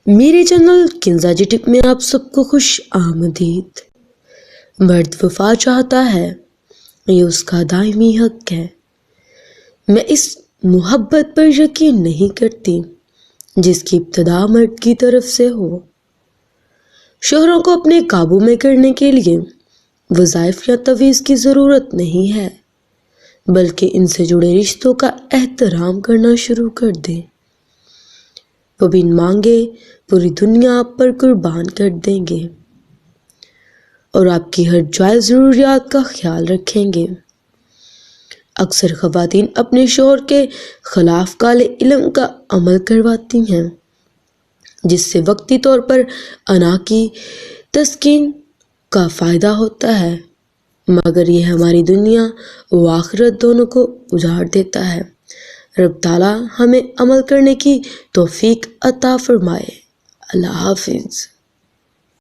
میرے چینل کنزا جی ٹپ میں آپ سب کو خوش آمدید۔ مرد وفا چاہتا ہے، یہ اس کا دائمی حق ہے۔ میں اس محبت پر یقین نہیں کرتی جس کی ابتدا مرد کی طرف سے ہو۔ شوہروں کو اپنے قابو میں کرنے کے لیے وظائف یا تویز کی ضرورت نہیں ہے، بلکہ ان سے جڑے رشتوں کا احترام کرنا شروع کر دیں۔ وہ بن مانگے پوری دنیا آپ پر قربان کر دیں گے اور آپ کی ہر جائز ضروریات کا خیال رکھیں گے۔ اکثر خواتین اپنے شوہر کے خلاف کالے علم کا عمل کرواتی ہیں، جس سے وقتی طور پر انا کی تسکین کا فائدہ ہوتا ہے، مگر یہ ہماری دنیا و آخرت دونوں کو اجاڑ دیتا ہے۔ رب تعالیٰ ہمیں عمل کرنے کی توفیق عطا فرمائے۔ اللہ حافظ۔